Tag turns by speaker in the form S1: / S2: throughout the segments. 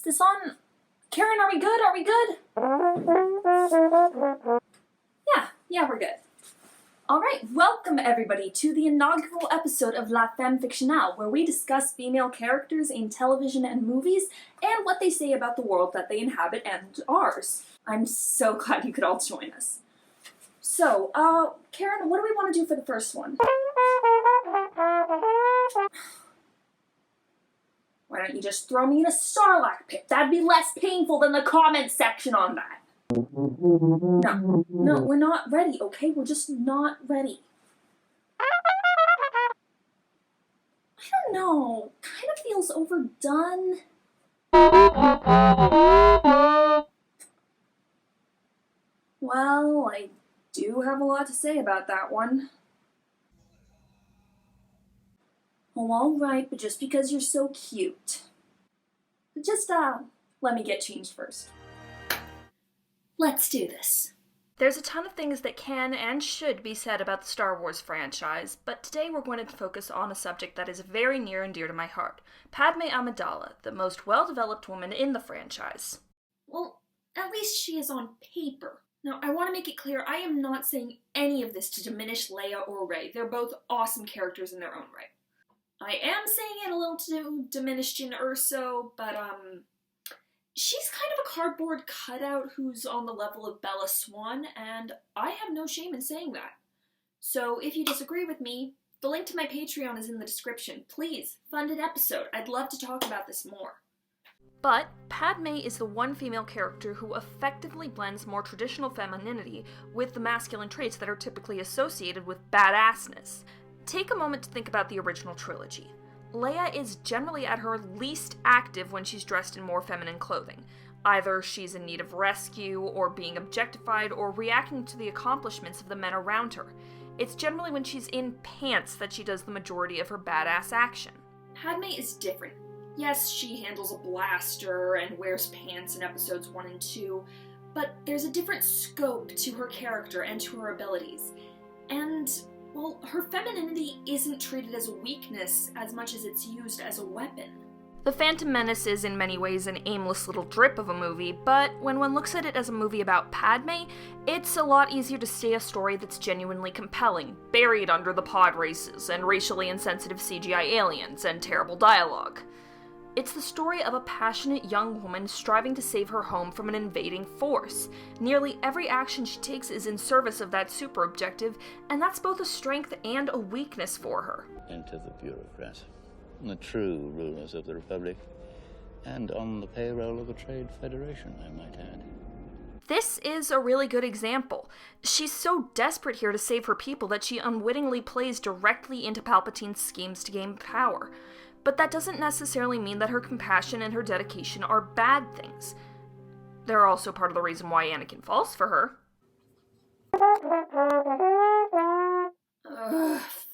S1: this on? Karen, are we good? Are we good? Yeah, we're good. Alright, welcome everybody to the inaugural episode of La Femme Fictionale, where we discuss female characters in television and movies, and what they say about the world that they inhabit and ours. I'm so glad you could all join us. So, Karen, what do we want to do for the first one? Why don't you just throw me in a Sarlacc pit? That'd be less painful than the comment section on that. No, we're not ready, okay? We're just not ready. I don't know. Kind of feels overdone. Well, I do have a lot to say about that one. Oh, alright, but just because you're so cute. Just, let me get changed first. Let's do this.
S2: There's a ton of things that can and should be said about the Star Wars franchise, but today we're going to focus on a subject that is very near and dear to my heart. Padme Amidala, the most well-developed woman in the franchise.
S1: Well, at least she is on paper. Now, I want to make it clear, I am not saying any of this to diminish Leia or Rey. They're both awesome characters in their own right. I am saying it a little to diminish Jyn Erso, but, she's kind of a cardboard cutout who's on the level of Bella Swan, and I have no shame in saying that. So if you disagree with me, the link to my Patreon is in the description. Please, fund an episode. I'd love to talk about this more.
S2: But Padme is the one female character who effectively blends more traditional femininity with the masculine traits that are typically associated with badassness. Take a moment to think about the original trilogy. Leia is generally at her least active when she's dressed in more feminine clothing. Either she's in need of rescue, or being objectified, or reacting to the accomplishments of the men around her. It's generally when she's in pants that she does the majority of her badass action.
S1: Padme is different. Yes, she handles a blaster and wears pants in episodes 1 and 2, but there's a different scope to her character and to her abilities. And well, her femininity isn't treated as a weakness as much as it's used as a weapon.
S2: The Phantom Menace is in many ways an aimless little drip of a movie, but when one looks at it as a movie about Padme, it's a lot easier to see a story that's genuinely compelling, buried under the pod races and racially insensitive CGI aliens and terrible dialogue. It's the story of a passionate young woman striving to save her home from an invading force. Nearly every action she takes is in service of that super objective, and that's both a strength and a weakness for her.
S3: Into the bureaucrats, the true rulers of the Republic, and on the payroll of a trade federation, I might add.
S2: This is a really good example. She's so desperate here to save her people that she unwittingly plays directly into Palpatine's schemes to gain power. But that doesn't necessarily mean that her compassion and her dedication are bad things. They're also part of the reason why Anakin falls for her.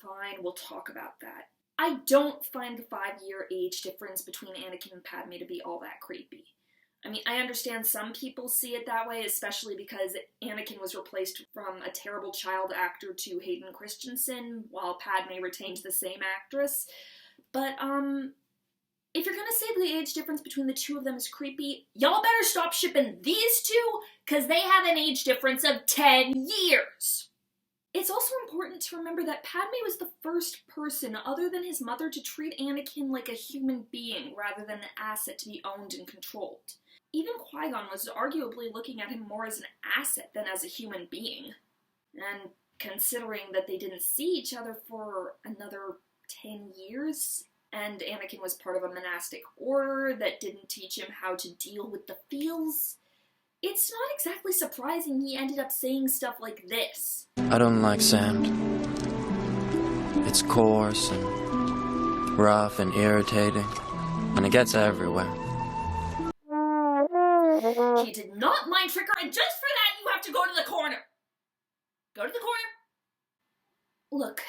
S1: Fine, we'll talk about that. I don't find the 5-year age difference between Anakin and Padme to be all that creepy. I mean, I understand some people see it that way, especially because Anakin was replaced from a terrible child actor to Hayden Christensen, while Padme retained the same actress. But, if you're gonna say the age difference between the two of them is creepy, y'all better stop shipping these two, cause they have an age difference of 10 years! It's also important to remember that Padme was the first person, other than his mother, to treat Anakin like a human being, rather than an asset to be owned and controlled. Even Qui-Gon was arguably looking at him more as an asset than as a human being. And considering that they didn't see each other for another 10 years, and Anakin was part of a monastic order that didn't teach him how to deal with the feels, it's not exactly surprising he ended up saying stuff like this.
S4: I don't like sand. It's coarse and rough and irritating, and it gets everywhere.
S1: He did not mind Trigger, and just for that you have to go to the corner! Go to the corner! Look,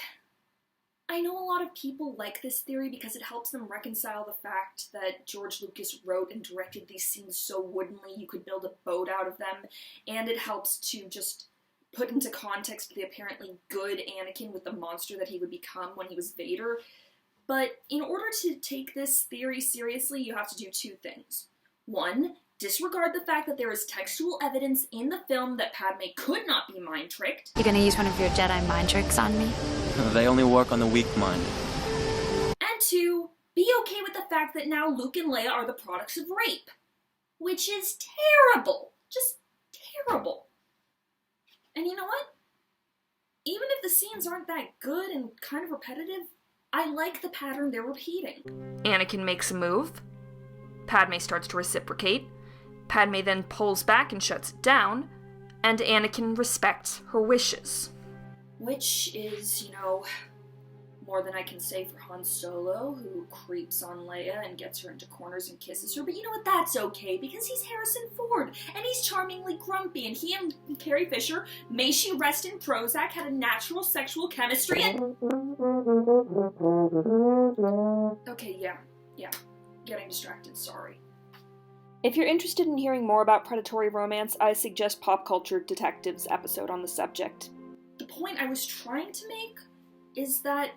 S1: I know a lot of people like this theory because it helps them reconcile the fact that George Lucas wrote and directed these scenes so woodenly you could build a boat out of them, and it helps to just put into context the apparently good Anakin with the monster that he would become when he was Vader. But in order to take this theory seriously, you have to do two things. 1. Disregard the fact that there is textual evidence in the film that Padme could not be mind-tricked.
S5: You gonna use one of your Jedi mind tricks on me?
S4: They only work on the weak-minded.
S1: And 2. Be okay with the fact that now Luke and Leia are the products of rape. Which is terrible. Just terrible. And you know what? Even if the scenes aren't that good and kind of repetitive, I like the pattern they're repeating.
S2: Anakin makes a move. Padme starts to reciprocate. Padme then pulls back and shuts it down. And Anakin respects her wishes.
S1: Which is, more than I can say for Han Solo, who creeps on Leia and gets her into corners and kisses her. But you know what? That's okay, because he's Harrison Ford, and he's charmingly grumpy, and he and Carrie Fisher, may she rest in Prozac, had a natural sexual chemistry, and... Okay, yeah. Getting distracted, sorry.
S2: If you're interested in hearing more about predatory romance, I suggest Pop Culture Detectives episode on the subject.
S1: The point I was trying to make is that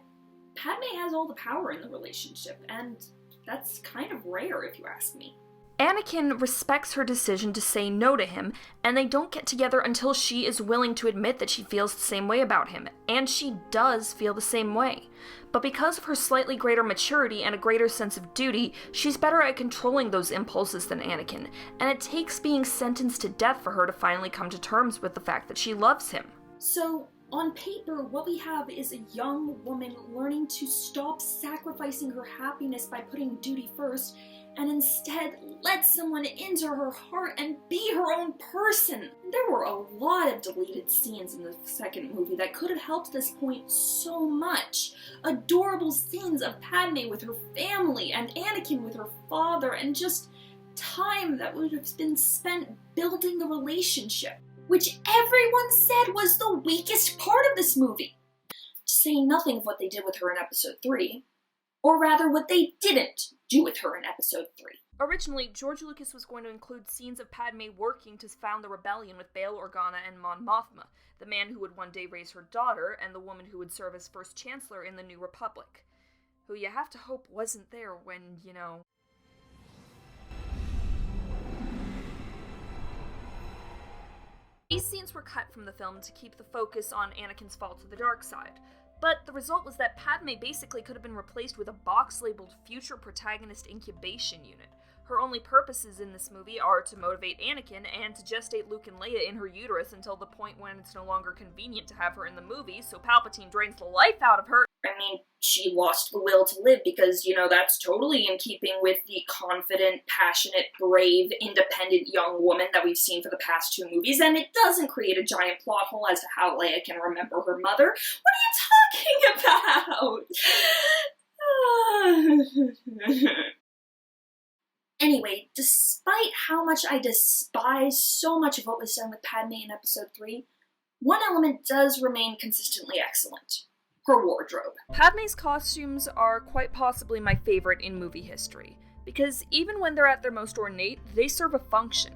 S1: Padme has all the power in the relationship, and that's kind of rare if you ask me.
S2: Anakin respects her decision to say no to him, and they don't get together until she is willing to admit that she feels the same way about him, and she does feel the same way. But because of her slightly greater maturity and a greater sense of duty, she's better at controlling those impulses than Anakin, and it takes being sentenced to death for her to finally come to terms with the fact that she loves him.
S1: So, on paper, what we have is a young woman learning to stop sacrificing her happiness by putting duty first, and instead let someone into her heart and be her own person. There were a lot of deleted scenes in the second movie that could have helped this point so much. Adorable scenes of Padme with her family and Anakin with her father, and just time that would have been spent building the relationship, which everyone said was the weakest part of this movie. To say nothing of what they did with her in episode 3. Or rather, what they didn't do with her in episode 3.
S2: Originally, George Lucas was going to include scenes of Padme working to found the rebellion with Bail Organa and Mon Mothma, the man who would one day raise her daughter, and the woman who would serve as First Chancellor in the New Republic. Who you have to hope wasn't there when, These scenes were cut from the film to keep the focus on Anakin's fall to the dark side, but the result was that Padme basically could have been replaced with a box labeled Future Protagonist Incubation Unit. Her only purposes in this movie are to motivate Anakin and to gestate Luke and Leia in her uterus until the point when it's no longer convenient to have her in the movie, so Palpatine drains the life out of her.
S1: I mean, she lost the will to live because, that's totally in keeping with the confident, passionate, brave, independent young woman that we've seen for the past 2 movies, and it doesn't create a giant plot hole as to how Leia can remember her mother. What are you talking about? Anyway, despite how much I despise so much of what was done with Padme in episode 3, one element does remain consistently excellent. Her wardrobe.
S2: Padme's costumes are quite possibly my favorite in movie history, because even when they're at their most ornate, they serve a function.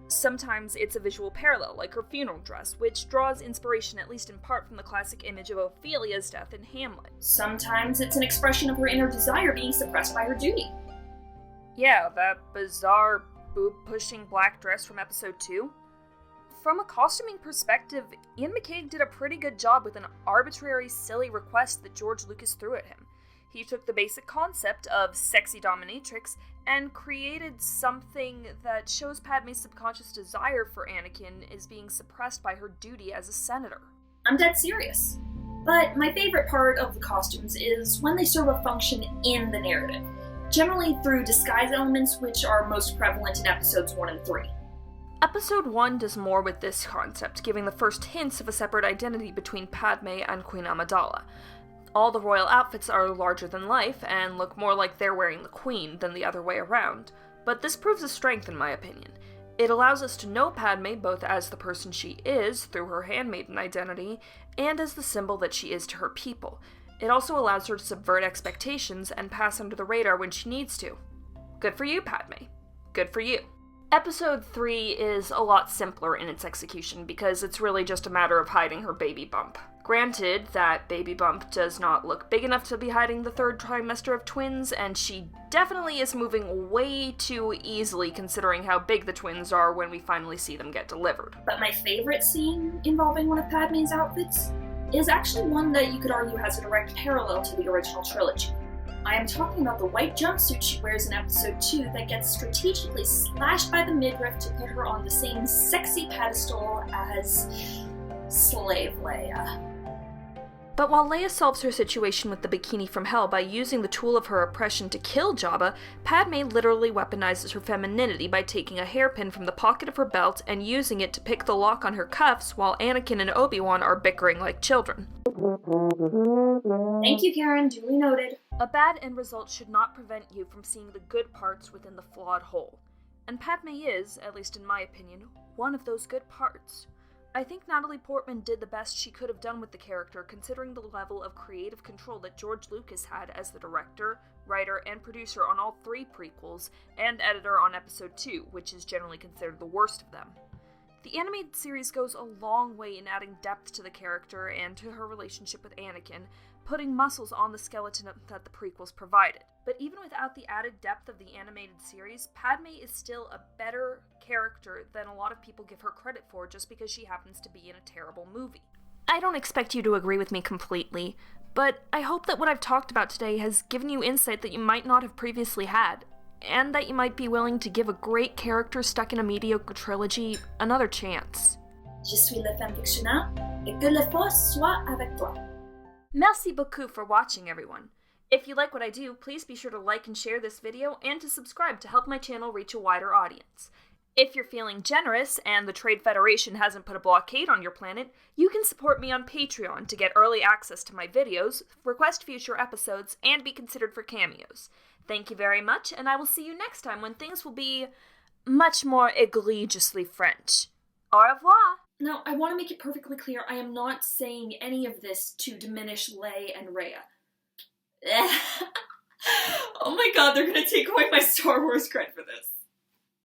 S2: Sometimes it's a visual parallel, like her funeral dress, which draws inspiration at least in part from the classic image of Ophelia's death in Hamlet.
S1: Sometimes it's an expression of her inner desire being suppressed by her duty.
S2: Yeah, that bizarre boob-pushing black dress from episode 2. From a costuming perspective, Ian McCaig did a pretty good job with an arbitrary, silly request that George Lucas threw at him. He took the basic concept of sexy dominatrix and created something that shows Padme's subconscious desire for Anakin is being suppressed by her duty as a senator.
S1: I'm dead serious. But my favorite part of the costumes is when they serve a function in the narrative, generally through disguise elements which are most prevalent in episodes 1 and 3.
S2: Episode 1 does more with this concept, giving the first hints of a separate identity between Padme and Queen Amidala. All the royal outfits are larger than life and look more like they're wearing the queen than the other way around, but this proves a strength in my opinion. It allows us to know Padme both as the person she is through her handmaiden identity and as the symbol that she is to her people. It also allows her to subvert expectations and pass under the radar when she needs to. Good for you, Padme. Good for you. Episode 3 is a lot simpler in its execution because it's really just a matter of hiding her baby bump. Granted, that baby bump does not look big enough to be hiding the third trimester of twins, and she definitely is moving way too easily considering how big the twins are when we finally see them get delivered.
S1: But my favorite scene involving one of Padme's outfits is actually one that you could argue has a direct parallel to the original trilogy. I am talking about the white jumpsuit she wears in episode 2 that gets strategically slashed by the midriff to put her on the same sexy pedestal as Slave Leia.
S2: But while Leia solves her situation with the bikini from hell by using the tool of her oppression to kill Jabba, Padme literally weaponizes her femininity by taking a hairpin from the pocket of her belt and using it to pick the lock on her cuffs while Anakin and Obi-Wan are bickering like children.
S1: Thank you, Karen. Duly noted.
S2: A bad end result should not prevent you from seeing the good parts within the flawed whole. And Padme is, at least in my opinion, one of those good parts. I think Natalie Portman did the best she could have done with the character, considering the level of creative control that George Lucas had as the director, writer, and producer on all 3 prequels, and editor on episode 2, which is generally considered the worst of them. The animated series goes a long way in adding depth to the character and to her relationship with Anakin, putting muscles on the skeleton that the prequels provided. But even without the added depth of the animated series, Padme is still a better character than a lot of people give her credit for just because she happens to be in a terrible movie. I don't expect you to agree with me completely, but I hope that what I've talked about today has given you insight that you might not have previously had, and that you might be willing to give a great character stuck in a mediocre trilogy another chance.
S1: Je suis la Femme Fictionale, et que la force soit avec toi.
S2: Merci beaucoup for watching, everyone. If you like what I do, please be sure to like and share this video and to subscribe to help my channel reach a wider audience. If you're feeling generous and the Trade Federation hasn't put a blockade on your planet, you can support me on Patreon to get early access to my videos, request future episodes, and be considered for cameos. Thank you very much, and I will see you next time when things will be much more egregiously French. Au revoir!
S1: Now, I want to make it perfectly clear, I am not saying any of this to diminish Leia and Rhea. Oh my god, they're gonna take away my Star Wars cred for this.